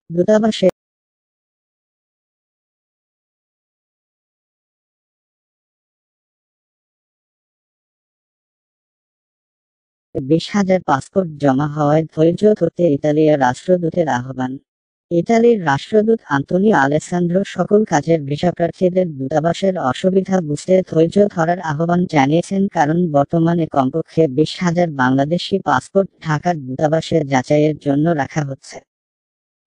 দূতাবাসে 20,000 পাসপোর্ট জমা হওয়ায় ধৈর্য ধরতে ইতালির রাষ্ট্রদূতের আহ্বান। ইতালির রাষ্ট্রদূত আন্তোনিও আলেসান্দ্রো সকল কাজের ভিসাপ্রার্থীদের দূতাবাসের অসুবিধা বুঝতে ধৈর্য ধরার আহ্বান জানিয়েছেন, কারণ বর্তমানে কমপক্ষে 20,000 বাংলাদেশি পাসপোর্ট ঢাকার দূতাবাসে যাচাইয়ের জন্য রাখা হচ্ছে।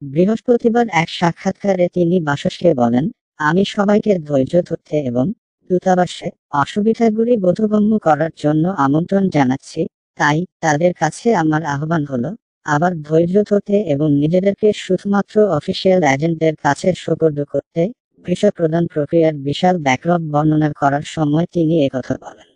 বৃহস্পতিবার এক সাক্ষাৎকারে তিনি বাসসকে বলেন, আমি সবাইকে ধৈর্য ধরতে এবং দূতাবাসে অসুবিধাগুলি বোধগম্য করার জন্য আমন্ত্রণ জানাচ্ছি। তাই তাদের কাছে আমার আহ্বান হলো আবার ধৈর্য ধরতে এবং নিজেদেরকে শুধুমাত্র অফিসিয়াল এজেন্টদের কাছে সোপর্দ করতে। ভিসা প্রদান প্রক্রিয়ার বিশাল ব্যাকলগ বর্ণনা করার সময় তিনি একথা বলেন।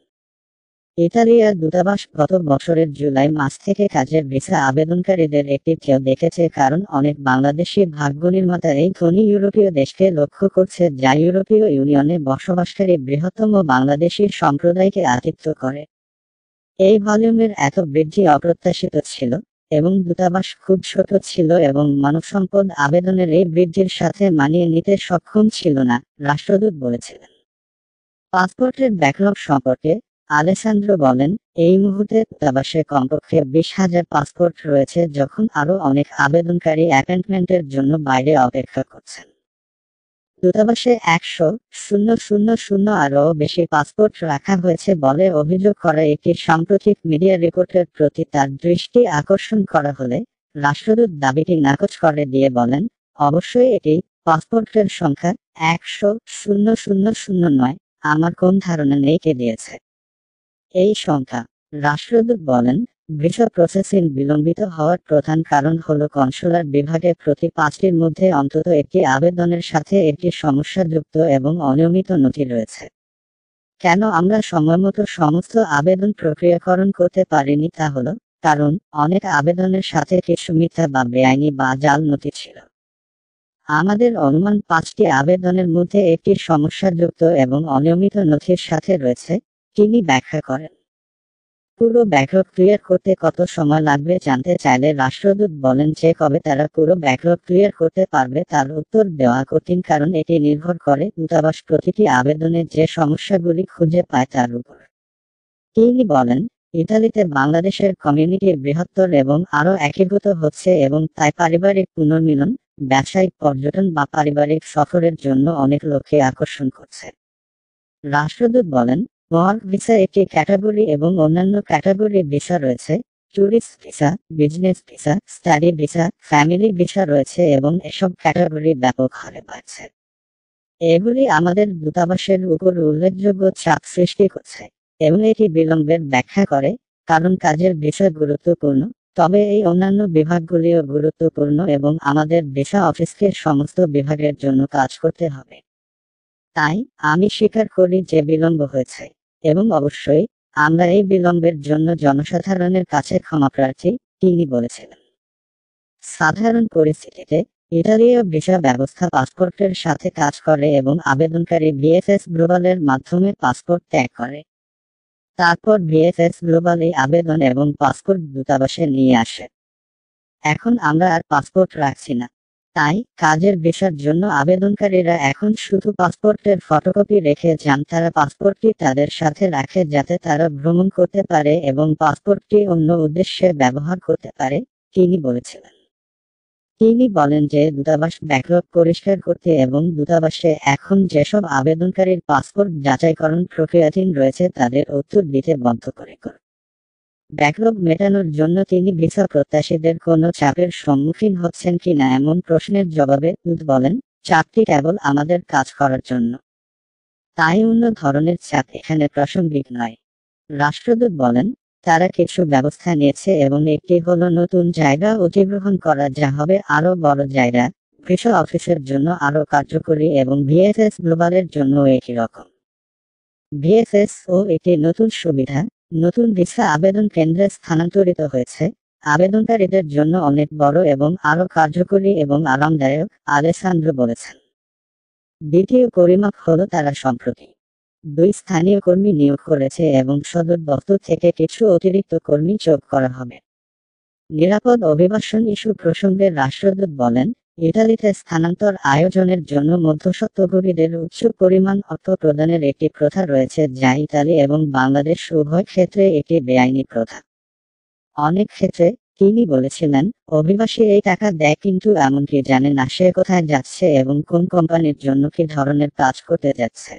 ইতালিয়ার দূতাবাস গত বছরের জুলাই মাস থেকে কাজের ভিসা আবেদনকারীদের একটি ঢেউ দেখেছে, কারণ অনেক বাংলাদেশি ভাগ্যনির্মাতা এই ধনী ইউরোপীয় দেশকে লক্ষ্য করছে, যা ইউরোপীয় ইউনিয়নে বসবাসকারী বৃহত্তম বাংলাদেশি সম্প্রদায়কে আতিথ্য করে। এই ভলিউমের এত বৃদ্ধি অপ্রত্যাশিত ছিল এবং দূতাবাস খুব ছোট ছিল এবং মানবসম্পদ আবেদনের এই বৃদ্ধির সাথে মানিয়ে নিতে সক্ষম ছিল না, রাষ্ট্রদূত বলেছিলেন। পাসপোর্টের ব্যাকলগ সম্পর্কে আলেসান্দ্রো বলেন, এই মুহূর্তে দূতাবাসে কমপক্ষে 20,000 পাসপোর্ট রয়েছে, যখন আরও অনেক আবেদনকারী অ্যাপয়েন্টমেন্টের জন্য বাইরে অপেক্ষা করছেন। দূতাবাসে 100,000 আরও বেশি পাসপোর্ট রাখা হয়েছে বলে অভিযোগ করা একটি সাম্প্রতিক মিডিয়া রিপোর্টের প্রতি তার দৃষ্টি আকর্ষণ করা হলে রাষ্ট্রদূত দাবিটি নাকচ করে দিয়ে বলেন, অবশ্যই এটি পাসপোর্টের সংখ্যা 100,000 নয়, আমার কোন ধারণা নেই কে দিয়েছে এই সংখ্যা। রাষ্ট্রদূত বলেন, ভিসা প্রসেসিং বিলম্বিত হওয়ার প্রধান কারণ হল কনসুলার বিভাগে প্রতি 5টির মধ্যে অন্তত একটি আবেদনের সাথে একটি সমস্যাযুক্ত এবং অনিয়মিত নথি রয়েছে। কেন আমরা সময়মতো সমস্ত আবেদন প্রক্রিয়াকরণ করতে পারিনি তা হলো কারণ অনেক আবেদনের সাথে কিছু মিথ্যা বা বেআইনি বা জাল নথি ছিল। আমাদের অনুমান 5টি আবেদনের মধ্যে একটি সমস্যাযুক্ত এবং অনিয়মিত নথির সাথে রয়েছে, তিনি ব্যাখ্যা করেন। পুরো ব্যাকলগ ক্লিয়ার করতে কত সময় লাগবে জানতে চাইলে রাষ্ট্রদূত বলেন যে কবে তারা পুরো ব্যাকলগ ক্লিয়ার করতে পারবে তার উত্তর দেওয়া কঠিন, কারণ এটি নির্ভর করে দূতাবাস প্রতিটি আবেদনে যে সমস্যাগুলি খুঁজে পায় তার উপর। তিনি বলেন, ইতালিতে বাংলাদেশের কমিউনিটি বৃহত্তর এবং আরও একীভূত হচ্ছে এবং তাই পারিবারিক পুনর্মিলন, ব্যবসায়িক পর্যটন বা পারিবারিক সফরের জন্য অনেক লোককে আকর্ষণ করছে। রাষ্ট্রদূত বলেন, ওয়ার্ক ভিসা একটি ক্যাটাগরি এবং অন্যান্য ক্যাটাগরি ভিসা রয়েছে, tourist visa, business visa, study visa, family visa রয়েছে এবং এসব ক্যাটাগরি ব্যাপক হারে বাড়ছে। এগুলি আমাদের দূতাবাসের উপর উল্লেখযোগ্য চাপ সৃষ্টি করছে এবং এটি বিলম্বের ব্যাখ্যা করে, কারণ কাজের বিষয় গুরুত্বপূর্ণ, তবে এই অন্যান্য বিভাগগুলিও গুরুত্বপূর্ণ এবং আমাদের ভিসা অফিসকে সমস্ত বিভাগের জন্য কাজ করতে হবে। তাই আমি স্বীকার করি যে বিলম্ব হয়েছে এবং অবশ্যই আমরা এই বিলম্বের জন্য জনসাধারণের কাছে ক্ষমাপ্রার্থী, তিনি বলেছিলেন। সাধারণ পরিস্থিতিতে ইতালীয় ভিসা ব্যবস্থা পাসপোর্টের সাথে কাজ করে এবং আবেদনকারী ভিএফএস গ্লোবালের মাধ্যমে পাসপোর্ট ত্যাগ করে। তারপর ভিএফএস গ্লোবাল এই আবেদন এবং পাসপোর্ট দূতাবাসে নিয়ে আসে। এখন আমরা আর পাসপোর্ট রাখছি না। তাই কাজের ভিসার জন্য আবেদনকারীরা এখন শুধু পাসপোর্টের ফটোকপি রেখে যান, তারা পাসপোর্টটি তাদের সাথে রাখে যাতে তারা ভ্রমণ করতে পারে এবং পাসপোর্টটি অন্য উদ্দেশ্যে ব্যবহার করতে পারে, তিনি বলেছিলেন। তিনি বলেন যে দূতাবাস ব্যাকলগ পরিষ্কার করতে এবং দূতাবাসে এখন যেসব আবেদনকারীর পাসপোর্ট যাচাইকরণ প্রক্রিয়াধীন রয়েছে তাদের উত্তর দিতে বদ্ধপরিকর। ব্যাকলগ মেটানোর জন্য তিনি ভিসা প্রত্যাশীদের কোনো চাপের সম্মুখীন হচ্ছেন কিনা এমন প্রশ্নের জবাবে দূত বলেন, চাপটি কেবল আমাদের কাজ করার জন্য, তাই অন্য ধরনের চাপ এখানে প্রাসঙ্গিক নয়। রাষ্ট্রদূত বলেন, তারা কিছু ব্যবস্থা নিয়েছে এবং একটি হলো নতুন জায়গা অধিগ্রহণ করা যা হবে আরও বড় জায়গা, ভিসা অফিসের জন্য আরও কার্যকরী এবং ভিএফএস গ্লোবালের জন্য একই রকম। ভিএফএস ও একটি নতুন সুবিধা নতুন ভিসা আবেদন কেন্দ্রে স্থানান্তরিত হয়েছে, আবেদনকারীদের জন্য অনেক বড় এবং আরও কার্যকরী এবং আরামদায়ক, আলেসান্দ্রো বলেছেন। দ্বিতীয় পরিমাপ হলো তারা সম্প্রতি 2 স্থানীয় কর্মী নিয়োগ করেছে এবং সদর দপ্তর থেকে কিছু অতিরিক্ত কর্মী যোগ করা হবে। নিরাপদ অভিবাসন ইস্যু প্রসঙ্গে রাষ্ট্রদূত বলেন, ইতালিতে স্থানান্তর আয়োজনের জন্য মধ্যস্বত্বভোগীদের উচ্চ পরিমাণ অর্থ প্রদানের একটি প্রথা রয়েছে, যা ইতালি এবং বাংলাদেশ উভয় ক্ষেত্রে একটি বেআইনি প্রথা। অনেক ক্ষেত্রে তিনি বলেছিলেন, অভিবাসী এই টাকা দেয় কিন্তু এমনকি জানে না সে কোথায় যাচ্ছে এবং কোন কোম্পানির জন্য কি ধরনের কাজ করতে যাচ্ছে।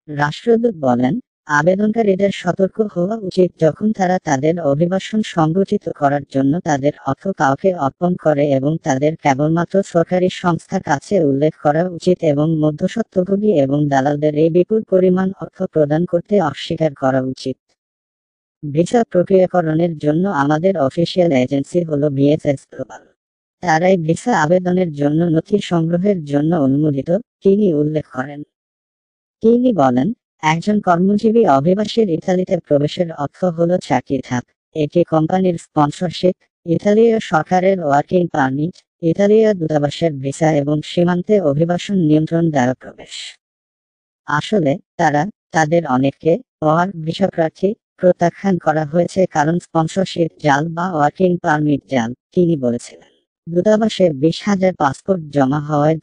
রাষ্ট্রদূত বলেন, আবেদনকারীদের সতর্ক হওয়া উচিত যখন তারা তাদের অভিবাসন সংগঠিত করার জন্য তাদের অর্থ কাউকে অর্পণ করে এবং তাদের কেবলমাত্র সরকারি সংস্থার কাছে উল্লেখ করা উচিত এবং মধ্যস্বত্বভোগী এবং দালালদের এই বিপুল পরিমাণ অর্থ প্রদান করতে অস্বীকার করা উচিত। ভিসা প্রক্রিয়াকরণের জন্য আমাদের অফিসিয়াল এজেন্সি হলো ভিএফএস গ্লোবাল। তারাই ভিসা আবেদনের জন্য নথি সংগ্রহের জন্য অনুমোদিত, তিনি উল্লেখ করেন। তিনি বলেন, একজন কর্মজীবী অভিবাসীর ইতালিতে প্রবেশের অর্থ হল 4টি ধাপ। এটি কোম্পানির স্পন্সরশিপ, ইতালীয় সরকারের ওয়ার্কিং পারমিট, ইতালীয় দূতাবাসের ভিসা এবং সীমান্তে অভিবাসন নিয়ন্ত্রণ দ্বারা প্রবেশ। আসলে তাদের অনেককে ওয়ার্ক ভিসা প্রার্থী প্রত্যাখ্যান করা হয়েছে কারণ স্পন্সরশিপ জাল বা ওয়ার্কিং পারমিট জাল, তিনি বলেছিলেন। দূতাবাসে 20,000 পাসপোর্ট জমা হওয়ায়